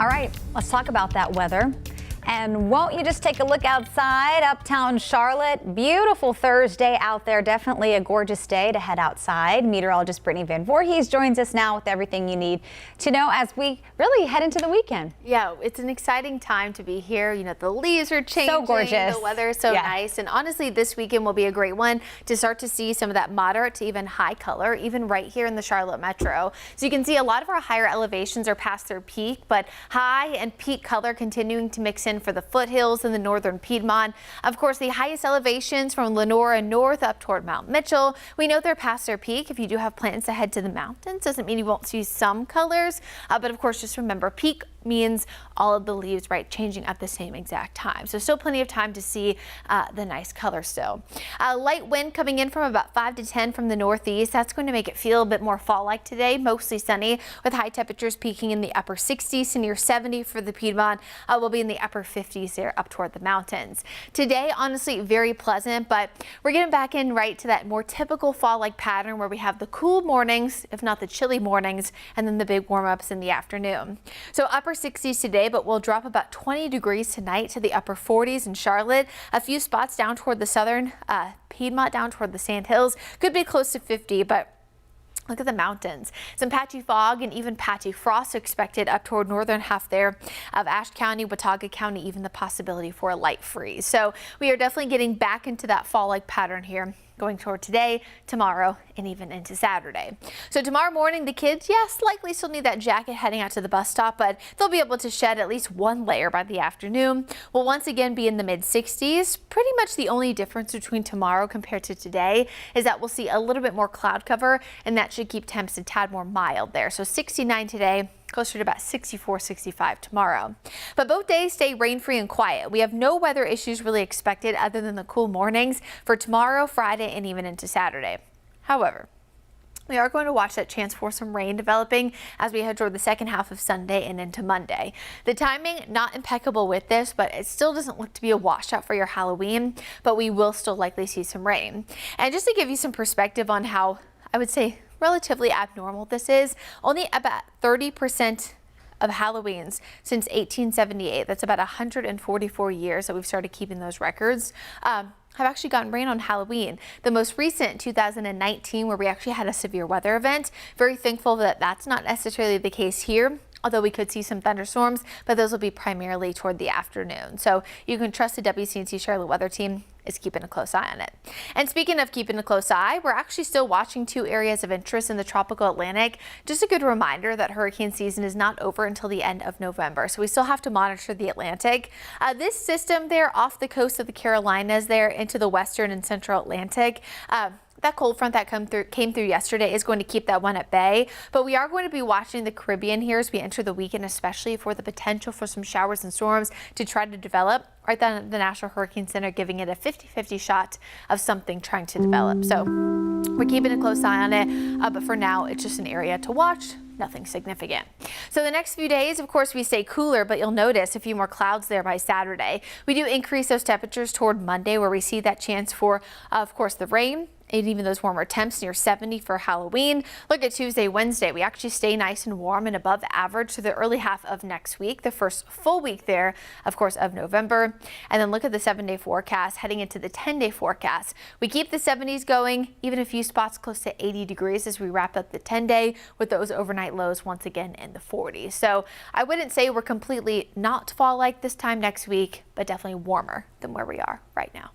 All right, let's talk about that weather. And won't you just take a look outside, uptown Charlotte? Beautiful Thursday out there. Definitely a gorgeous day to head outside. Meteorologist Brittany Van Voorhees joins us now with everything you need to know as we really head into the weekend. Yeah, it's an exciting time to be here. You know, the leaves are changing. So gorgeous. The weather is so nice. And honestly, this weekend will be a great one to start to see some of that moderate to even high color, even right here in the Charlotte metro. So you can see a lot of our higher elevations are past their peak, but high and peak color continuing to mix in for the foothills and the northern Piedmont. Of course, the highest elevations from Lenora north up toward Mount Mitchell. We know they're past their peak. If you do have plans to head to the mountains, doesn't mean you won't see some colors, but of course, just remember peak means all of the leaves changing at the same exact time. So still plenty of time to see the nice color still. Light wind coming in from about 5 to 10 from the northeast. That's going to make it feel a bit more fall-like today. Mostly sunny with high temperatures peaking in the upper 60s to near 70 for the Piedmont. We'll be in the upper 50s there up toward the mountains. Today, honestly, very pleasant, but we're getting back in right to that more typical fall-like pattern where we have the cool mornings, if not the chilly mornings, and then the big warm-ups in the afternoon. So upper 60s today, but we'll drop about 20 degrees tonight to the upper 40s in Charlotte. A few spots down toward the southern Piedmont, down toward the Sand Hills. Could be close to 50, but look at the mountains. Some patchy fog and even patchy frost expected up toward northern half there of Ashe County, Watauga County, even the possibility for a light freeze. So we are definitely getting back into that fall-like pattern here, going toward today, tomorrow, and even into Saturday. So tomorrow morning, the kids, yes, likely still need that jacket heading out to the bus stop, but they'll be able to shed at least one layer by the afternoon. We'll once again be in the mid-60s. Pretty much the only difference between tomorrow compared to today is that we'll see a little bit more cloud cover, and that should keep temps a tad more mild there. So 69 today, closer to about 64, 65 tomorrow. But both days stay rain-free and quiet. We have no weather issues really expected other than the cool mornings for tomorrow, Friday, and even into Saturday. However, we are going to watch that chance for some rain developing as we head toward the second half of Sunday and into Monday. The timing, not impeccable with this, but it still doesn't look to be a washout for your Halloween, but we will still likely see some rain. And just to give you some perspective on how, I would say, relatively abnormal this is, only about 30% of Halloweens since 1878, that's about 144 years that we've started keeping those records, have actually gotten rain on Halloween. The most recent, 2019, where we actually had a severe weather event. Very thankful that that's not necessarily the case here, although we could see some thunderstorms, but those will be primarily toward the afternoon. So you can trust the WCNC Charlotte weather team is keeping a close eye on it. And speaking of keeping a close eye, we're actually still watching two areas of interest in the tropical Atlantic. Just a good reminder that hurricane season is not over until the end of November, so we still have to monitor the Atlantic. This system there off the coast of the Carolinas there into the western and central Atlantic, that cold front that came through yesterday is going to keep that one at bay, but we are going to be watching the Caribbean here as we enter the weekend, especially for the potential for some showers and storms to try to develop. Right then at the National Hurricane Center giving it a 50-50 shot of something trying to develop. So we're keeping a close eye on it, but for now it's just an area to watch. Nothing significant. So the next few days, of course, we stay cooler, but you'll notice a few more clouds there by Saturday. We do increase those temperatures toward Monday, where we see that chance for, of course, the rain and even those warmer temps near 70 for Halloween. Look at Tuesday, Wednesday. We actually stay nice and warm and above average to the early half of next week, the first full week there, of course, of November. And then look at the 7-day forecast heading into the 10-day forecast. We keep the 70s going, even a few spots close to 80 degrees as we wrap up the 10-day with those overnight lows once again in the 40s. So I wouldn't say we're completely not fall-like this time next week, but definitely warmer than where we are right now.